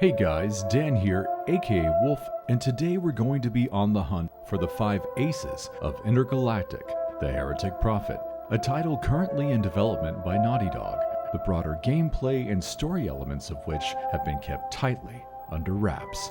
Hey guys, Dan here, aka Wolf, and today we're going to be on the hunt for the 5 aces of Intergalactic, the Heretic Prophet, a title currently in development by Naughty Dog, the broader gameplay and story elements of which have been kept tightly under wraps.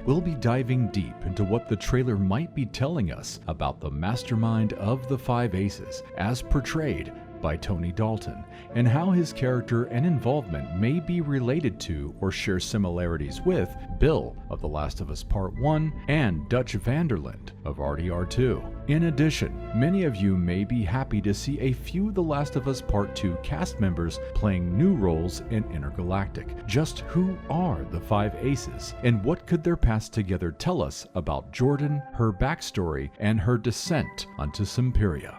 We'll be diving deep into what the trailer might be telling us about the mastermind of the 5 aces, as portrayed by Tony Dalton, and how his character and involvement may be related to or share similarities with Bill of The Last of Us Part 1 and Dutch van der Linde of RDR2. In addition, many of you may be happy to see a few The Last of Us Part 2 cast members playing new roles in Intergalactic. Just who are the 5 aces, and what could their past together tell us about Jordan, her backstory, and her descent onto Symperia?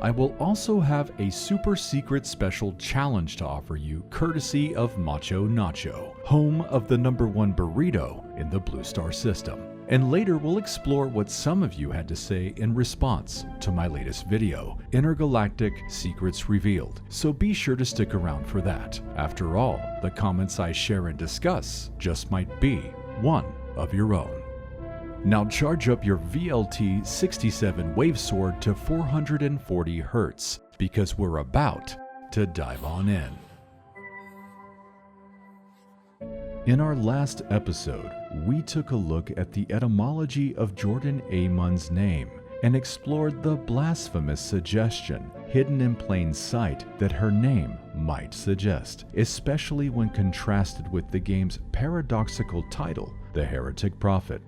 I will also have a super secret special challenge to offer you courtesy of Macho Nacho, home of the #1 burrito in the Blue Star system. And later we'll explore what some of you had to say in response to my latest video, Intergalactic Secrets Revealed, so be sure to stick around for that. After all, the comments I share and discuss just might be one of your own. Now charge up your VLT 67 wave sword to 440 Hz, because we're about to dive on in. In our last episode, we took a look at the etymology of Jordan Amon's name and explored the blasphemous suggestion hidden in plain sight that her name might suggest, especially when contrasted with the game's paradoxical title, The Heretic Prophet.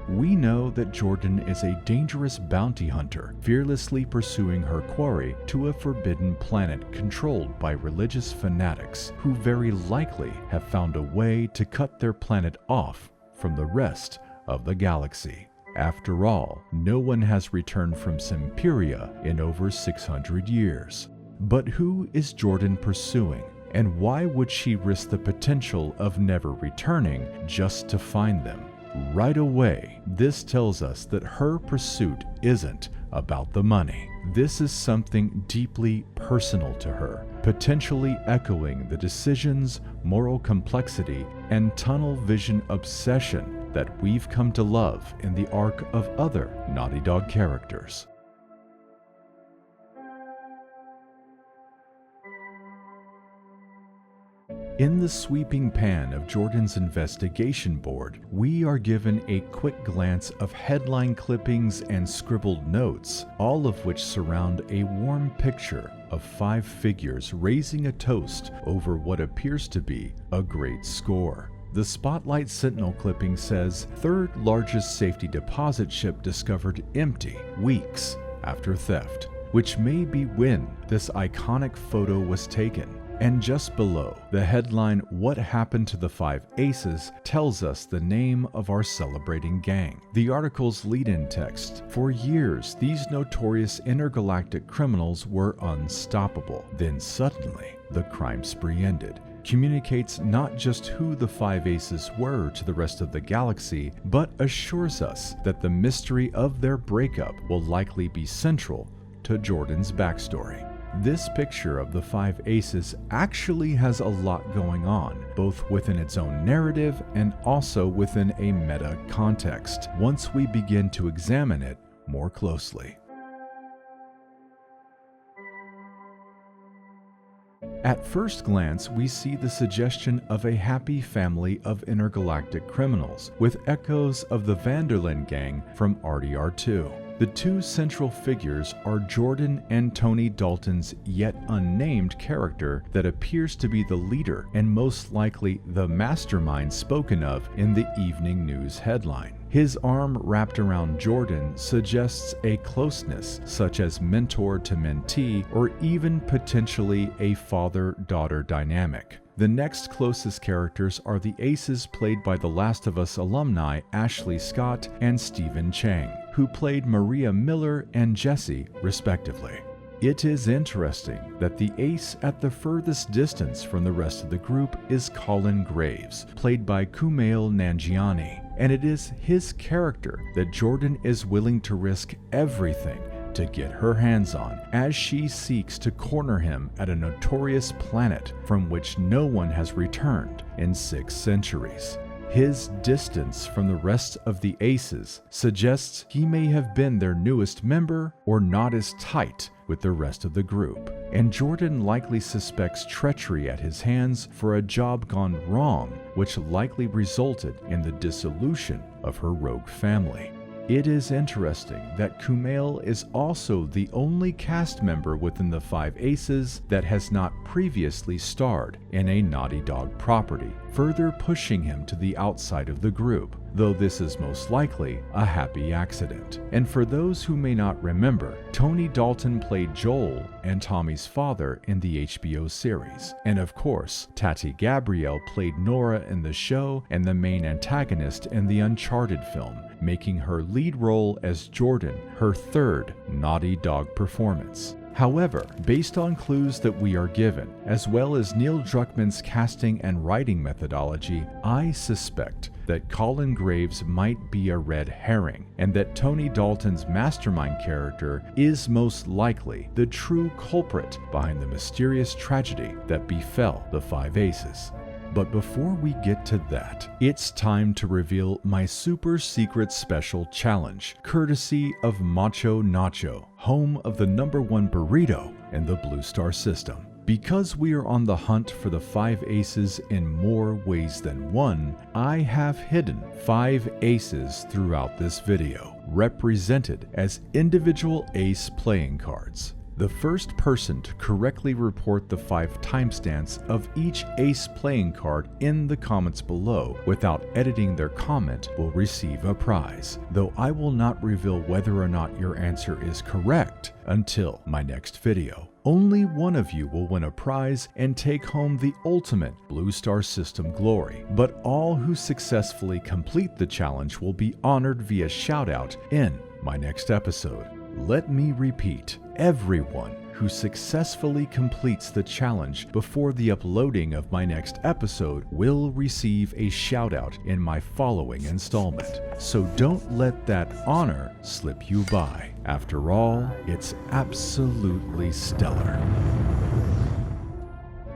We know that Jordan is a dangerous bounty hunter, fearlessly pursuing her quarry to a forbidden planet controlled by religious fanatics who very likely have found a way to cut their planet off from the rest of the galaxy. After all, no one has returned from Symperia in over 600 years. But who is Jordan pursuing, and why would she risk the potential of never returning just to find them? Right away, this tells us that her pursuit isn't about the money. This is something deeply personal to her, potentially echoing the decisions, moral complexity, and tunnel vision obsession that we've come to love in the arc of other Naughty Dog characters. In the sweeping pan of Jordan's investigation board, we are given a quick glance of headline clippings and scribbled notes, all of which surround a warm picture of 5 figures raising a toast over what appears to be a great score. The Spotlight Sentinel clipping says, "Third largest safety deposit ship discovered empty weeks after theft," which may be when this iconic photo was taken. And just below, the headline, "What Happened to the 5 Aces," tells us the name of our celebrating gang. The article's lead-in text, "For years, these notorious intergalactic criminals were unstoppable. Then suddenly, the crime spree ended," communicates not just who the 5 aces were to the rest of the galaxy, but assures us that the mystery of their breakup will likely be central to Jordan's backstory. This picture of the 5 aces actually has a lot going on, both within its own narrative and also within a meta context, once we begin to examine it more closely. At first glance, we see the suggestion of a happy family of intergalactic criminals, with echoes of the van der Linde gang from RDR2. The 2 central figures are Jordan and Tony Dalton's yet unnamed character that appears to be the leader and most likely the mastermind spoken of in the evening news headline. His arm wrapped around Jordan suggests a closeness such as mentor to mentee, or even potentially a father-daughter dynamic. The next closest characters are the aces played by The Last of Us alumni Ashley Scott and Stephen Chang, who played Maria Miller and Jesse respectively. It is interesting that the ace at the furthest distance from the rest of the group is Colin Graves, played by Kumail Nanjiani, and it is his character that Jordan is willing to risk everything to get her hands on as she seeks to corner him at a notorious planet from which no one has returned in 6 centuries. His distance from the rest of the Aces suggests he may have been their newest member or not as tight with the rest of the group, and Jordan likely suspects treachery at his hands for a job gone wrong, which likely resulted in the dissolution of her rogue family. It is interesting that Kumail is also the only cast member within the 5 Aces that has not previously starred in a Naughty Dog property, further pushing him to the outside of the group, though this is most likely a happy accident. And for those who may not remember, Tony Dalton played Joel and Tommy's father in the HBO series. And of course, Tati Gabrielle played Nora in the show and the main antagonist in the Uncharted film, making her lead role as Jordan her 3rd Naughty Dog performance. However, based on clues that we are given, as well as Neil Druckmann's casting and writing methodology, I suspect that Colin Graves might be a red herring, and that Tony Dalton's Mastermind character is most likely the true culprit behind the mysterious tragedy that befell the 5 Aces. But before we get to that, it's time to reveal my super secret special challenge, courtesy of Macho Nacho, home of the #1 burrito in the Blue Star system. Because we are on the hunt for the 5 Aces in more ways than one, I have hidden 5 Aces throughout this video, represented as individual Ace playing cards. The first person to correctly report the 5 timestamps of each Ace playing card in the comments below without editing their comment will receive a prize, though I will not reveal whether or not your answer is correct until my next video. Only one of you will win a prize and take home the ultimate Blue Star System glory, but all who successfully complete the challenge will be honored via shoutout in my next episode. Let me repeat, everyone who successfully completes the challenge before the uploading of my next episode will receive a shoutout in my following installment. So don't let that honor slip you by. After all, it's absolutely stellar.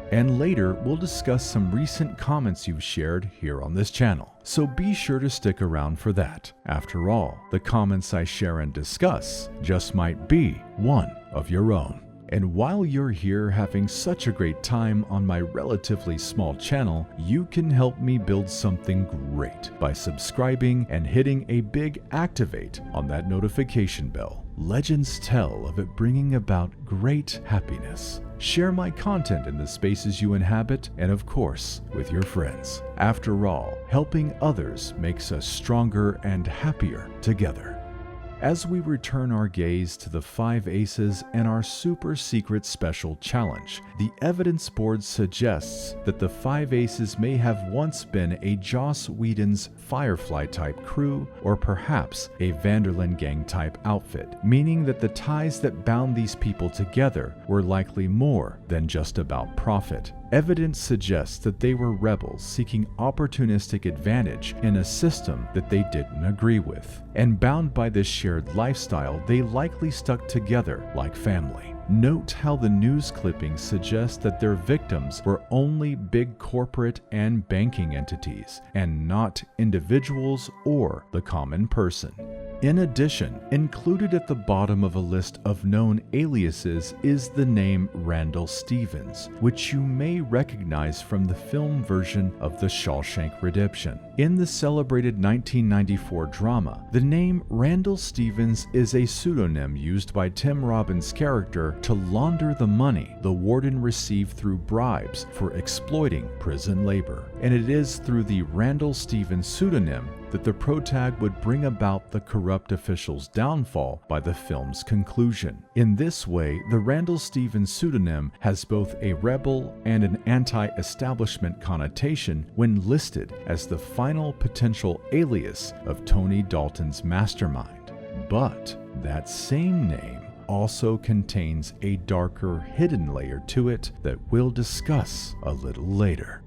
And later, we'll discuss some recent comments you've shared here on this channel, so be sure to stick around for that. After all, the comments I share and discuss just might be one of your own. And while you're here having such a great time on my relatively small channel, you can help me build something great by subscribing and hitting a big activate on that notification bell. Legends tell of it bringing about great happiness. Share my content in the spaces you inhabit, and of course, with your friends. After all, helping others makes us stronger and happier together. As we return our gaze to the 5 Aces and our super secret special challenge, the evidence board suggests that the 5 Aces may have once been a Joss Whedon's Firefly type crew, or perhaps a Vanderlyn gang type outfit, meaning that the ties that bound these people together were likely more than just about profit. Evidence suggests that they were rebels seeking opportunistic advantage in a system that they didn't agree with, and bound by this shared lifestyle, they likely stuck together like family. Note how the news clippings suggest that their victims were only big corporate and banking entities, and not individuals or the common person. In addition, included at the bottom of a list of known aliases is the name Randall Stevens, which you may recognize from the film version of The Shawshank Redemption. In the celebrated 1994 drama, the name Randall Stevens is a pseudonym used by Tim Robbins' character to launder the money the warden received through bribes for exploiting prison labor. And it is through the Randall Stevens pseudonym that the protag would bring about the corrupt official's downfall by the film's conclusion. In this way, the Randall Stevens pseudonym has both a rebel and an anti-establishment connotation when listed as the final potential alias of Tony Dalton's Mastermind. But that same name also contains a darker hidden layer to it that we'll discuss a little later.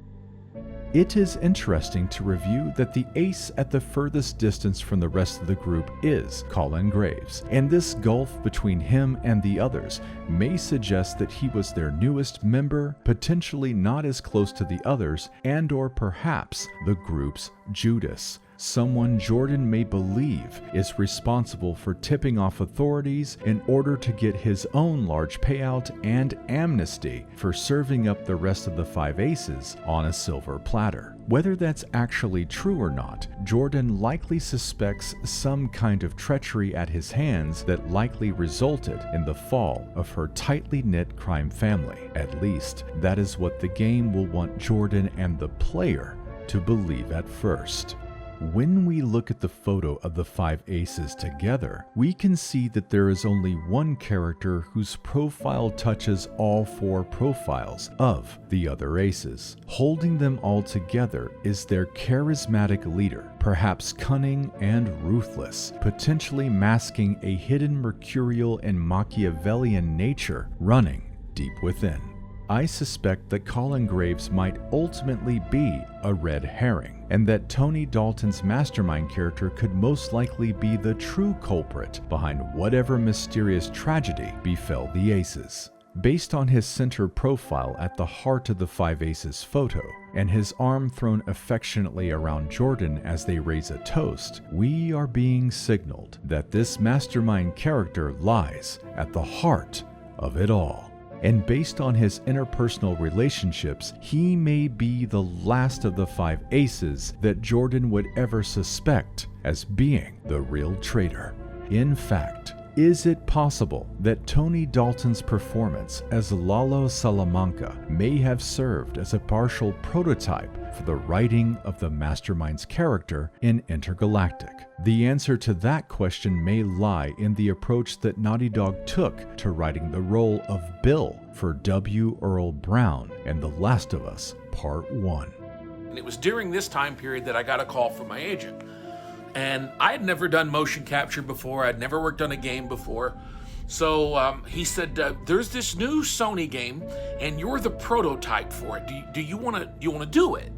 It is interesting to review that the ace at the furthest distance from the rest of the group is Colin Graves, and this gulf between him and the others may suggest that he was their newest member, potentially not as close to the others, and or perhaps the group's Judas, someone Jordan may believe is responsible for tipping off authorities in order to get his own large payout and amnesty for serving up the rest of the five aces on a silver platter. Whether that's actually true or not, Jordan likely suspects some kind of treachery at his hands that likely resulted in the fall of her tightly knit crime family. At least, that is what the game will want Jordan and the player to believe at first. When we look at the photo of the five aces together, we can see that there is only one character whose profile touches all four profiles of the other aces. Holding them all together is their charismatic leader, perhaps cunning and ruthless, potentially masking a hidden mercurial and Machiavellian nature running deep within. I suspect that Colin Graves might ultimately be a red herring, and that Tony Dalton's Mastermind character could most likely be the true culprit behind whatever mysterious tragedy befell the aces. Based on his center profile at the heart of the five aces photo, and his arm thrown affectionately around Jordan as they raise a toast, we are being signaled that this Mastermind character lies at the heart of it all. And based on his interpersonal relationships, he may be the last of the five aces that Jordan would ever suspect as being the real traitor. In fact, is it possible that Tony Dalton's performance as Lalo Salamanca may have served as a partial prototype for the writing of the Mastermind's character in Intergalactic? The answer to that question may lie in the approach that Naughty Dog took to writing the role of Bill for W. Earl Brown in The Last of Us Part 1. And it was during this time period that I got a call from my agent. And I had never done motion capture before. I'd never worked on a game before. So he said, there's this new Sony game, and you're the prototype for it. Do you want to do it?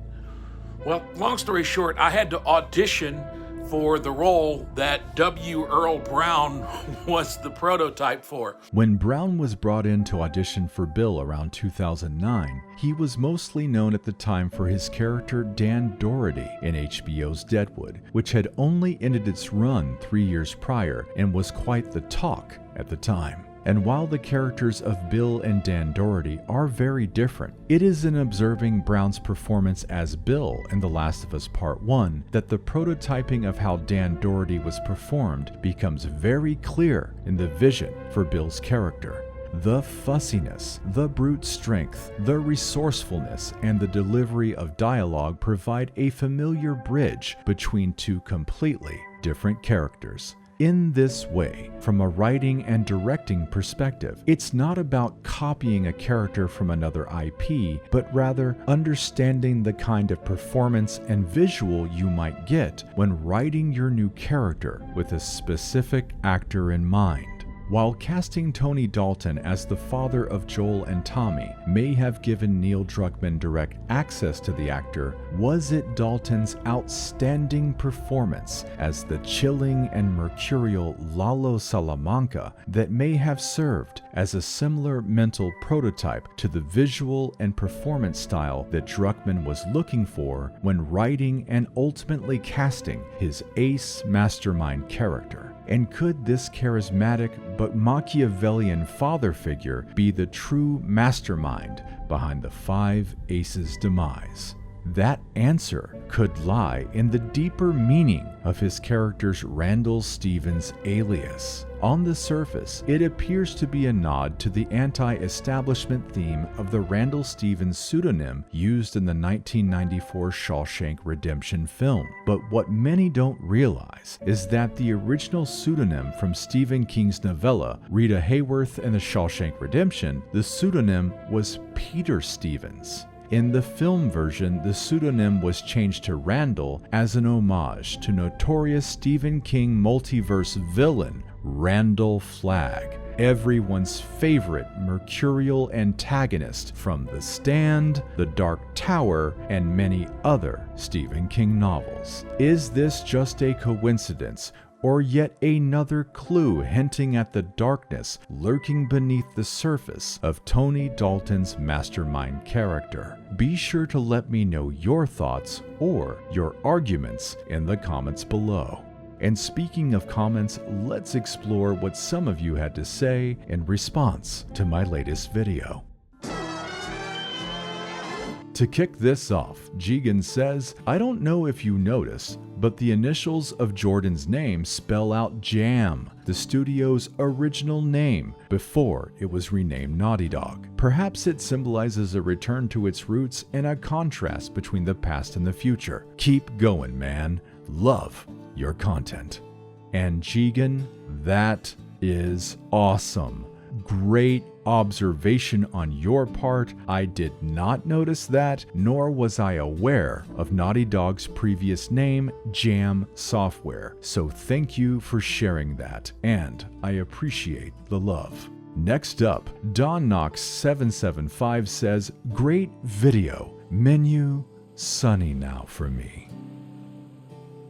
Well, long story short, I had to audition for the role that W. Earl Brown was the prototype for. When Brown was brought in to audition for Bill around 2009, he was mostly known at the time for his character Dan Doherty in HBO's Deadwood, which had only ended its run 3 years prior and was quite the talk at the time. And while the characters of Bill and Dan Doherty are very different, it is in observing Brown's performance as Bill in The Last of Us Part 1 that the prototyping of how Dan Doherty was performed becomes very clear in the vision for Bill's character. The fussiness, the brute strength, the resourcefulness, and the delivery of dialogue provide a familiar bridge between two completely different characters. In this way, from a writing and directing perspective, it's not about copying a character from another IP, but rather understanding the kind of performance and visual you might get when writing your new character with a specific actor in mind. While casting Tony Dalton as the father of Joel and Tommy may have given Neil Druckmann direct access to the actor, was it Dalton's outstanding performance as the chilling and mercurial Lalo Salamanca that may have served as a similar mental prototype to the visual and performance style that Druckmann was looking for when writing and ultimately casting his ace Mastermind character? And could this charismatic but Machiavellian father figure be the true mastermind behind the five aces' demise? That answer could lie in the deeper meaning of his character's Randall Stevens alias. On the surface, it appears to be a nod to the anti-establishment theme of the Randall Stevens pseudonym used in the 1994 Shawshank Redemption film. But what many don't realize is that the original pseudonym from Stephen King's novella, Rita Hayworth and the Shawshank Redemption, the pseudonym was Peter Stevens. In the film version, the pseudonym was changed to Randall as an homage to notorious Stephen King multiverse villain Randall Flagg. everyone's favorite mercurial antagonist from The Stand, The Dark Tower, and many other Stephen King novels. Is this just a coincidence, or yet another clue hinting at the darkness lurking beneath the surface of Tony Dalton's Mastermind character? Be sure to let me know your thoughts or your arguments in the comments below. And speaking of comments, let's explore what some of you had to say in response to my latest video. To kick this off, Jigen says, I don't know if you notice, but the initials of Jordan's name spell out Jam, the studio's original name, before it was renamed Naughty Dog. Perhaps it symbolizes a return to its roots and a contrast between the past and the future. Keep going, man. Love your content. And Jigen, that is awesome. Great observation on your part. I did not notice that, nor was I aware of Naughty Dog's previous name, Jam Software. So thank you for sharing that, and I appreciate the love. Next up, DonKnox775 says, great video. Menu sunny now for me.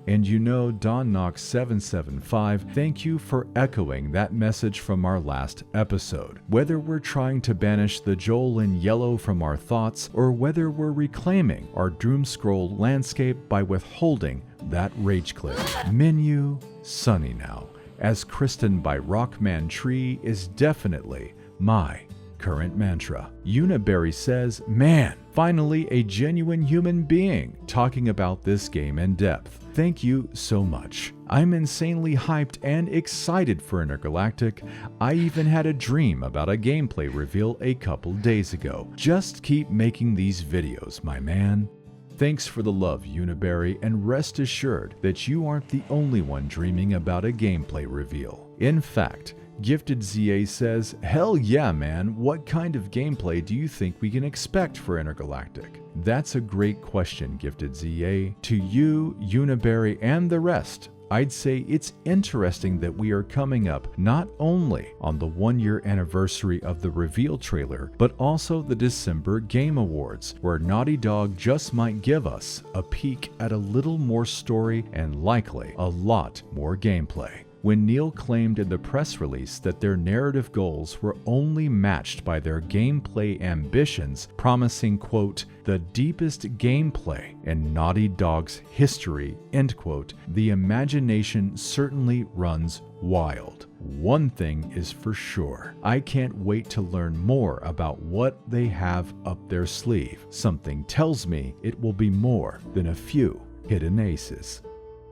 And you know, DonKnox775, thank you for echoing that message from our last episode. Whether we're trying to banish the Joel in yellow from our thoughts, or whether we're reclaiming our doom scroll landscape by withholding that rage clip. Menu sunny now, as Kristen by Rockman Tree is definitely my current mantra. Uniberry says, man, finally a genuine human being talking about this game in depth. Thank you so much. I'm insanely hyped and excited for Intergalactic. I even had a dream about a gameplay reveal a couple days ago. Just keep making these videos, my man. Thanks for the love, Uniberry, and rest assured that you aren't the only one dreaming about a gameplay reveal. In fact, Gifted ZA says, hell yeah, man, what kind of gameplay do you think we can expect for Intergalactic? That's a great question, Gifted ZA. To you, Uniberry, and the rest, I'd say it's interesting that we are coming up not only on the 1-year anniversary of the reveal trailer, but also the December Game Awards, where Naughty Dog just might give us a peek at a little more story and likely a lot more gameplay. When Neil claimed in the press release that their narrative goals were only matched by their gameplay ambitions, promising, quote, the deepest gameplay in Naughty Dog's history, end quote, the imagination certainly runs wild. One thing is for sure, I can't wait to learn more about what they have up their sleeve. Something tells me it will be more than a few hidden aces.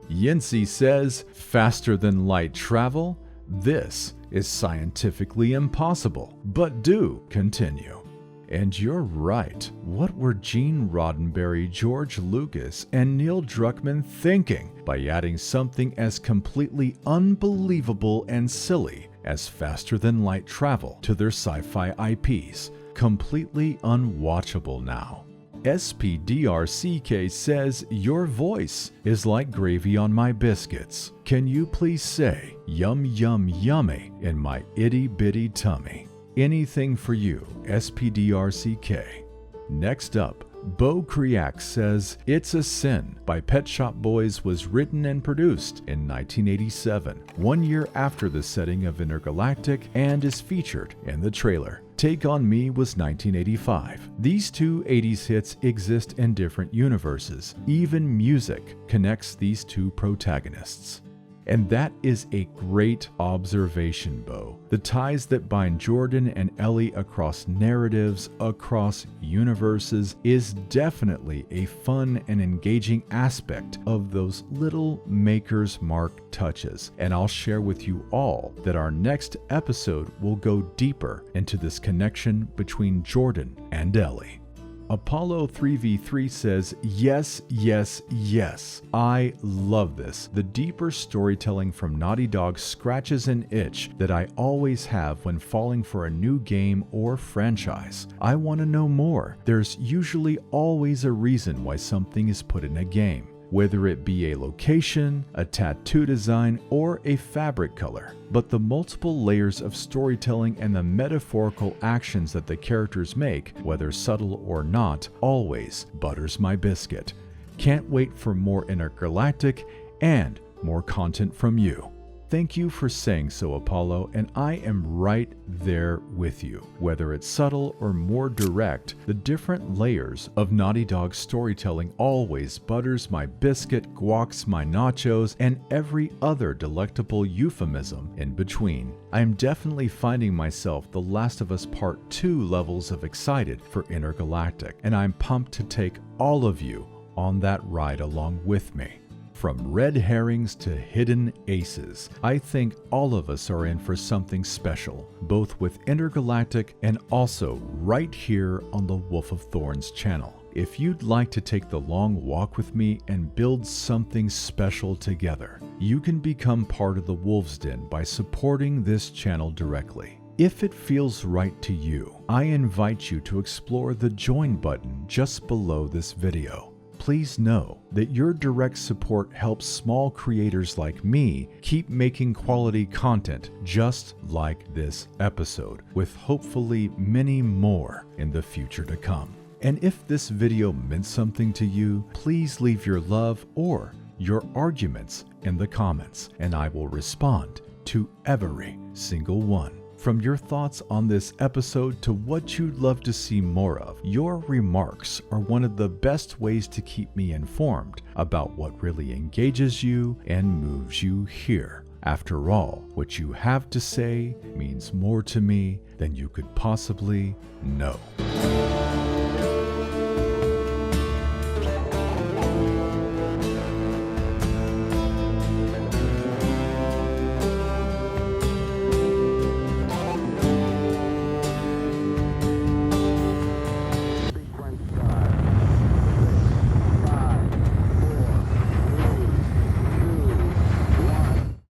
Yincy says, faster than light travel? This is scientifically impossible, but do continue. And you're right. What were Gene Roddenberry, George Lucas, and Neil Druckmann thinking by adding something as completely unbelievable and silly as faster than light travel to their sci-fi IPs? Completely unwatchable now. SPDRCK says, your voice is like gravy on my biscuits. Can you please say, yum yum yummy in my itty bitty tummy? Anything for you, SPDRCK. Next up, Bo Kriak says, It's a Sin by Pet Shop Boys was written and produced in 1987, 1 year after the setting of Intergalactic, and is featured in the trailer. Take On Me was 1985. These two 80s hits exist in different universes. Even music connects these two protagonists. And that is a great observation, Bo. The ties that bind Jordan and Ellie across narratives, across universes, is definitely a fun and engaging aspect of those little Maker's Mark touches. And I'll share with you all that our next episode will go deeper into this connection between Jordan and Ellie. Apollo 3v3 says, yes, yes, yes. I love this. The deeper storytelling from Naughty Dog scratches an itch that I always have when falling for a new game or franchise. I want to know more. There's usually always a reason why something is put in a game. whether it be a location, a tattoo design, or a fabric color. But the multiple layers of storytelling and the metaphorical actions that the characters make, whether subtle or not, always butters my biscuit. Can't wait for more Intergalactic and more content from you. Thank you for saying so, Apollo, and I am right there with you. Whether it's subtle or more direct, the different layers of Naughty Dog storytelling always butters my biscuit, guacs my nachos, and every other delectable euphemism in between. I am definitely finding myself The Last of Us Part 2 levels of excited for Intergalactic, and I'm pumped to take all of you on that ride along with me. From red herrings to hidden aces, I think all of us are in for something special, both with Intergalactic and also right here on the Wolf of Thorns channel. If you'd like to take the long walk with me and build something special together, you can become part of the Wolf's Den by supporting this channel directly. If it feels right to you, I invite you to explore the join button just below this video. Please know that your direct support helps small creators like me keep making quality content just like this episode, with hopefully many more in the future to come. And if this video meant something to you, please leave your love or your arguments in the comments, and I will respond to every single one. From your thoughts on this episode to what you'd love to see more of, your remarks are one of the best ways to keep me informed about what really engages you and moves you here. After all, what you have to say means more to me than you could possibly know.